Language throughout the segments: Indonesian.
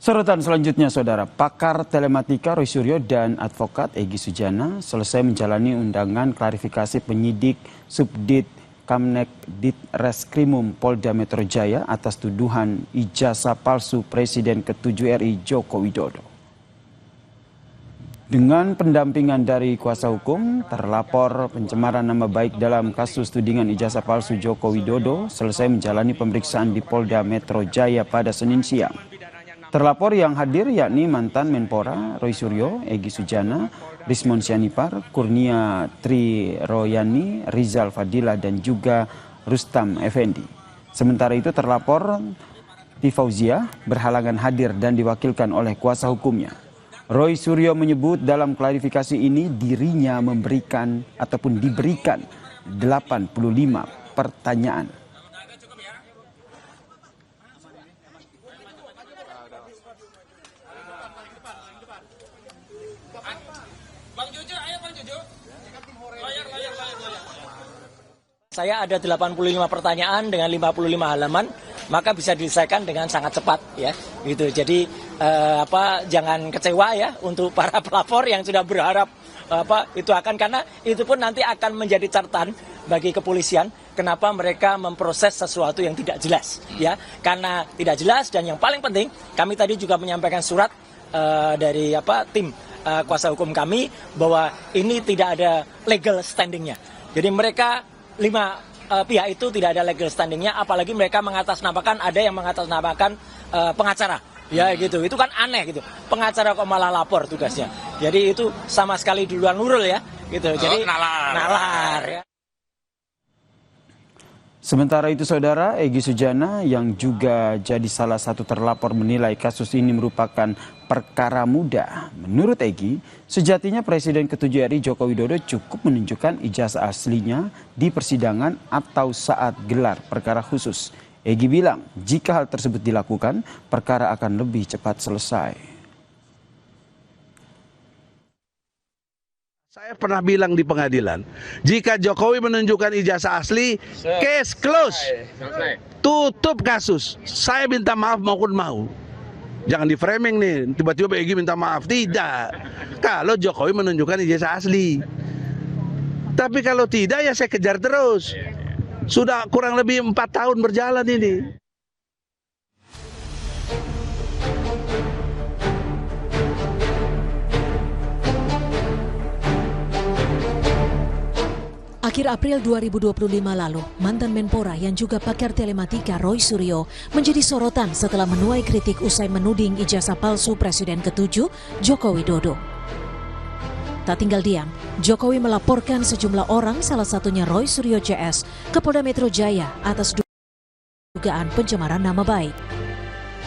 Sorotan selanjutnya, Saudara, pakar telematika Roy Suryo dan advokat Egy Sujana selesai menjalani undangan klarifikasi penyidik Subdit Kamnek Ditreskrimum Polda Metro Jaya atas tuduhan ijazah palsu Presiden ke-7 RI Joko Widodo. Dengan pendampingan dari kuasa hukum, terlapor pencemaran nama baik dalam kasus tudingan ijazah palsu Joko Widodo selesai menjalani pemeriksaan di Polda Metro Jaya pada Senin siang. Terlapor yang hadir yakni mantan Menpora Roy Suryo, Egy Sujana, Rismon Sianipar, Kurnia Tri Royani, Rizal Fadila dan juga Rustam Effendi. Sementara itu terlapor Tifauzia berhalangan hadir dan diwakilkan oleh kuasa hukumnya. Roy Suryo menyebut dalam klarifikasi ini dirinya memberikan ataupun diberikan 85 pertanyaan. Bang Jojo, ayo Bang Jojo. Layar. Saya ada 85 pertanyaan dengan 55 halaman, maka bisa diselesaikan dengan sangat cepat ya. Gitu. Jadi jangan kecewa ya untuk para pelapor yang sudah berharap itu akan, karena itu pun nanti akan menjadi catatan bagi kepolisian kenapa mereka memproses sesuatu yang tidak jelas ya. Karena tidak jelas, dan yang paling penting kami tadi juga menyampaikan surat dari tim kuasa hukum kami bahwa ini tidak ada legal standingnya. Jadi mereka 5 pihak itu tidak ada legal standingnya, apalagi mereka ada yang mengatasnamakan pengacara. Ya gitu, itu kan aneh gitu. Pengacara kok malah lapor tugasnya. Jadi itu sama sekali di luar nurul ya. Gitu. Jadi nalar ya. Sementara itu, Saudara, Egy Sujana yang juga jadi salah satu terlapor menilai kasus ini merupakan perkara mudah. Menurut Egy, sejatinya Presiden ke-7 RI Joko Widodo cukup menunjukkan ijazah aslinya di persidangan atau saat gelar perkara khusus. Egy bilang, jika hal tersebut dilakukan, perkara akan lebih cepat selesai. Saya pernah bilang di pengadilan, jika Jokowi menunjukkan ijazah asli, case close, tutup kasus. Saya minta maaf maupun mau. Jangan di framing nih, tiba-tiba Egy minta maaf. Tidak. Kalau Jokowi menunjukkan ijazah asli. Tapi kalau tidak, ya saya kejar terus. Sudah kurang lebih 4 tahun berjalan ini. Akhir April 2025 lalu, mantan Menpora yang juga pakar telematika Roy Suryo menjadi sorotan setelah menuai kritik usai menuding ijazah palsu Presiden ke-7 Joko Widodo. Tak tinggal diam, Jokowi melaporkan sejumlah orang, salah satunya Roy Suryo CS, ke Polda Metro Jaya atas dugaan pencemaran nama baik.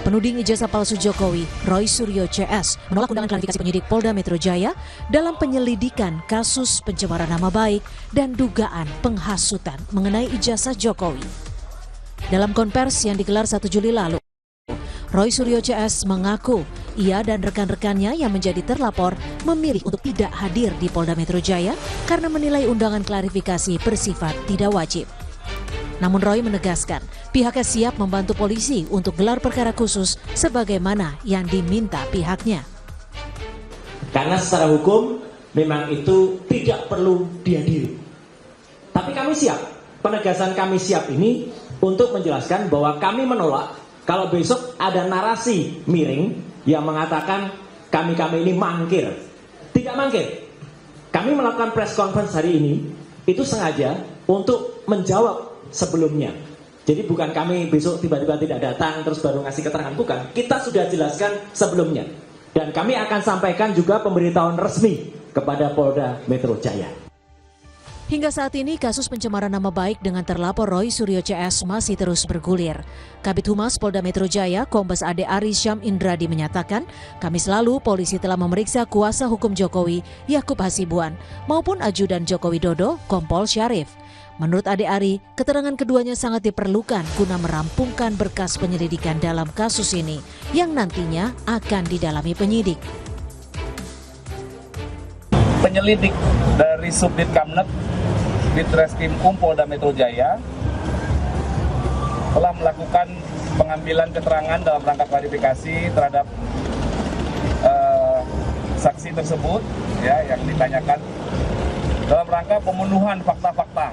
Penuding ijazah palsu Jokowi, Roy Suryo CS, menolak undangan klarifikasi penyidik Polda Metro Jaya dalam penyelidikan kasus pencemaran nama baik dan dugaan penghasutan mengenai ijazah Jokowi. Dalam konversi yang digelar 1 Juli lalu, Roy Suryo CS mengaku ia dan rekan-rekannya yang menjadi terlapor memilih untuk tidak hadir di Polda Metro Jaya karena menilai undangan klarifikasi bersifat tidak wajib. Namun Roy menegaskan pihaknya siap membantu polisi untuk gelar perkara khusus sebagaimana yang diminta pihaknya. Karena secara hukum memang itu tidak perlu dihadiri. Tapi kami siap, penegasan kami siap ini untuk menjelaskan bahwa kami menolak kalau besok ada narasi miring yang mengatakan kami ini mangkir. Tidak mangkir. Kami melakukan press conference hari ini itu sengaja untuk menjawab sebelumnya. Jadi bukan kami besok tiba-tiba tidak datang terus baru ngasih keterangan, bukan. Kita sudah jelaskan sebelumnya. Dan kami akan sampaikan juga pemberitahuan resmi kepada Polda Metro Jaya. Hingga saat ini kasus pencemaran nama baik dengan terlapor Roy Suryo CS masih terus bergulir. Kabid Humas Polda Metro Jaya, Kombes Ade Ari Syam Indradi menyatakan, Kamis lalu polisi telah memeriksa kuasa hukum Jokowi, Yakub Hasibuan, maupun ajudan Joko Widodo, Kompol Syarif. Menurut Ade Ari, keterangan keduanya sangat diperlukan guna merampungkan berkas penyelidikan dalam kasus ini yang nantinya akan didalami penyidik. Penyelidik dari Subdit Kamnek Ditreskrimum Polda Metro Jaya telah melakukan pengambilan keterangan dalam rangka klarifikasi terhadap saksi tersebut ya yang ditanyakan dalam rangka pemenuhan fakta-fakta.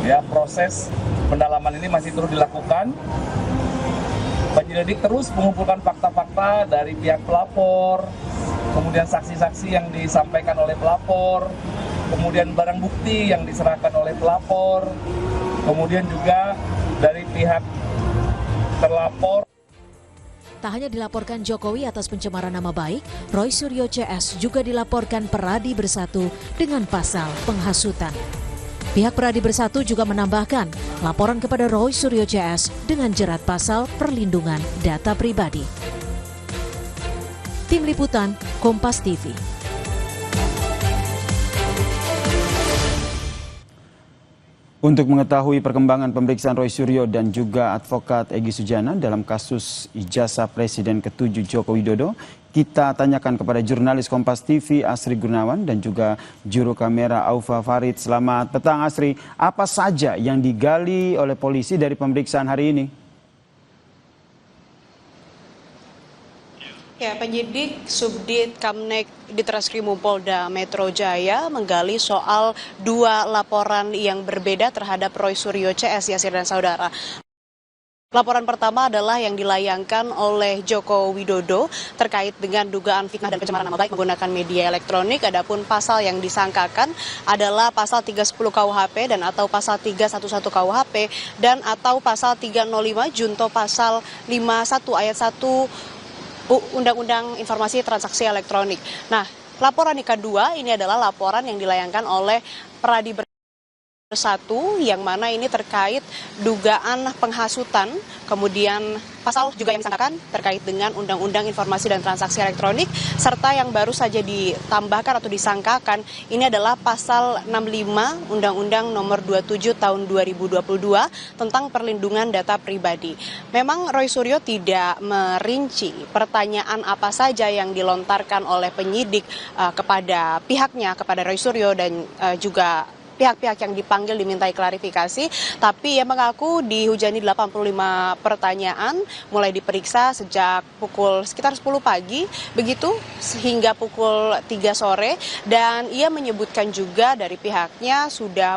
Ya, proses pendalaman ini masih terus dilakukan. Penyelidik terus mengumpulkan fakta-fakta dari pihak pelapor, kemudian saksi-saksi yang disampaikan oleh pelapor, kemudian barang bukti yang diserahkan oleh pelapor, kemudian juga dari pihak terlapor. Tak hanya dilaporkan Jokowi atas pencemaran nama baik, Roy Suryo CS juga dilaporkan Peradi Bersatu dengan pasal penghasutan. Pihak Peradi Bersatu juga menambahkan laporan kepada Roy Suryo CS dengan jerat pasal perlindungan data pribadi. Tim Liputan, Kompas TV. Untuk mengetahui perkembangan pemeriksaan Roy Suryo dan juga advokat Egy Sujana dalam kasus ijazah Presiden ke-7 Joko Widodo, kita tanyakan kepada jurnalis Kompas TV Asri Gunawan dan juga juru kamera Aufa Farid. Selamat petang Asri, apa saja yang digali oleh polisi dari pemeriksaan hari ini? Ya, penyidik Subdit Kamnek Ditreskrimum Polda Metro Jaya menggali soal 2 laporan yang berbeda terhadap Roy Suryo CS, Yasir dan saudara. Laporan pertama adalah yang dilayangkan oleh Joko Widodo terkait dengan dugaan fitnah dan pencemaran nama baik menggunakan media elektronik. Adapun pasal yang disangkakan adalah pasal 310 KUHP dan atau pasal 311 KUHP dan atau pasal 305 junto pasal 51 ayat 1 Undang-Undang Informasi Transaksi Elektronik. Nah, laporan yang kedua ini adalah laporan yang dilayangkan oleh Peradi Bersatu yang mana ini terkait dugaan penghasutan, kemudian pasal juga yang disangkakan terkait dengan Undang-Undang Informasi dan Transaksi Elektronik, serta yang baru saja ditambahkan atau disangkakan ini adalah pasal 65 Undang-Undang Nomor 27 Tahun 2022 tentang perlindungan data pribadi. Memang Roy Suryo tidak merinci pertanyaan apa saja yang dilontarkan oleh penyidik kepada pihaknya, kepada Roy Suryo dan juga pihak-pihak yang dipanggil dimintai klarifikasi, tapi ia mengaku dihujani 85 pertanyaan mulai diperiksa sejak pukul sekitar 10 pagi begitu hingga pukul 3 sore, dan ia menyebutkan juga dari pihaknya sudah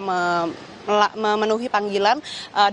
memenuhi panggilan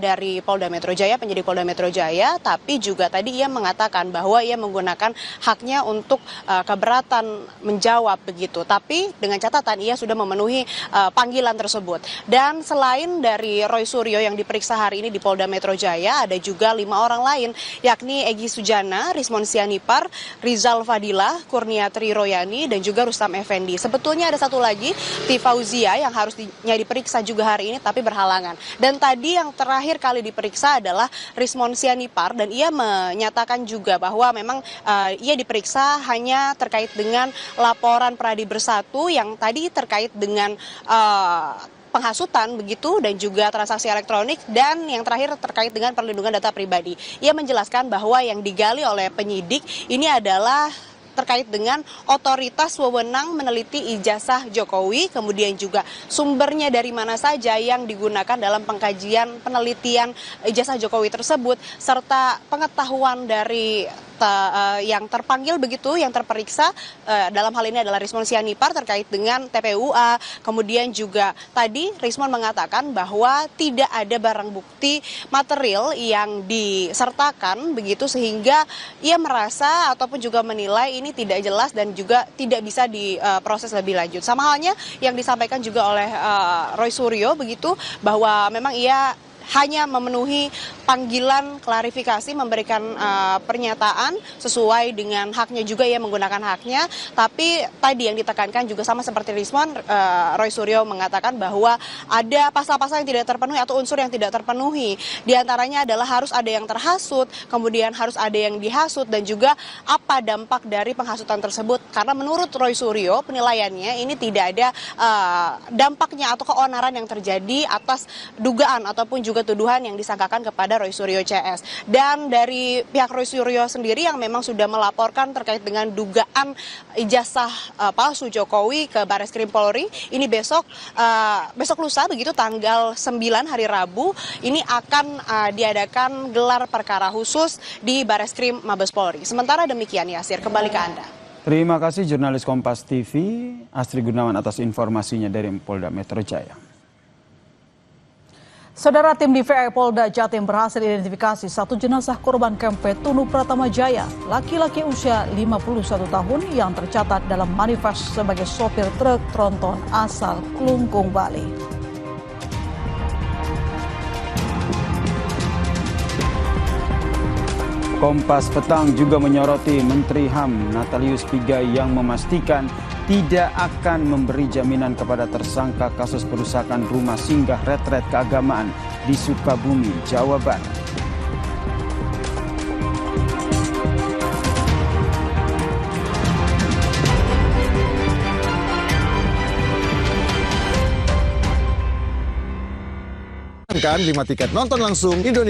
dari Polda Metro Jaya, penyidik Polda Metro Jaya, tapi juga tadi ia mengatakan bahwa ia menggunakan haknya untuk keberatan menjawab begitu, tapi dengan catatan ia sudah memenuhi panggilan tersebut. Dan selain dari Roy Suryo yang diperiksa hari ini di Polda Metro Jaya, ada juga 5 orang lain, yakni Egy Sujana, Rismon Sianipar, Rizal Fadilah, Kurniatri Royani, dan juga Rustam Effendi. Sebetulnya ada satu lagi, Tifauzia, yang harusnya diperiksa juga hari ini, tapi berhalangan. Dan tadi yang terakhir kali diperiksa adalah Rismon Sianipar, dan ia menyatakan juga bahwa memang ia diperiksa hanya terkait dengan laporan Peradi Bersatu yang tadi terkait dengan penghasutan begitu dan juga transaksi elektronik, dan yang terakhir terkait dengan perlindungan data pribadi. Ia menjelaskan bahwa yang digali oleh penyidik ini adalah terkait dengan otoritas wewenang meneliti ijazah Jokowi, kemudian juga sumbernya dari mana saja yang digunakan dalam pengkajian penelitian ijazah Jokowi tersebut, serta pengetahuan dari yang terpanggil begitu, yang terperiksa dalam hal ini adalah Rismon Sianipar terkait dengan TPUA. Kemudian juga tadi Rismon mengatakan bahwa tidak ada barang bukti material yang disertakan begitu, sehingga ia merasa ataupun juga menilai ini tidak jelas dan juga tidak bisa diproses lebih lanjut. Sama halnya yang disampaikan juga oleh Roy Suryo begitu, bahwa memang ia hanya memenuhi panggilan klarifikasi, memberikan pernyataan sesuai dengan haknya juga, ia menggunakan haknya. Tapi tadi yang ditekankan juga sama seperti Rismon, Roy Suryo mengatakan bahwa ada pasal-pasal yang tidak terpenuhi atau unsur yang tidak terpenuhi. Di antaranya adalah harus ada yang terhasut, kemudian harus ada yang dihasut, dan juga apa dampak dari penghasutan tersebut. Karena menurut Roy Suryo, penilaiannya ini tidak ada dampaknya atau keonaran yang terjadi atas dugaan ataupun juga juga tuduhan yang disangkakan kepada Roy Suryo CS. Dan dari pihak Roy Suryo sendiri yang memang sudah melaporkan terkait dengan dugaan ijazah palsu Jokowi ke Barreskrim Polri, ini besok lusa begitu tanggal 9 hari Rabu ini akan diadakan gelar perkara khusus di Barreskrim Mabes Polri. Sementara demikian, Yasir, kembali ke Anda. Terima kasih jurnalis Kompas TV, Astri Gunawan atas informasinya dari Polda Metro Jaya. Saudara, tim DVI Polda Jatim berhasil identifikasi satu jenazah korban Kempe Tunu Pratama Jaya, laki-laki usia 51 tahun yang tercatat dalam manifest sebagai sopir truk tronton asal Klungkung, Bali. Kompas Petang juga menyoroti Menteri HAM Natalius Pigai yang memastikan tidak akan memberi jaminan kepada tersangka kasus perusakan rumah singgah retret keagamaan di Sukabumi, Jawa Barat. Kan 5 tiket nonton langsung Indonesia.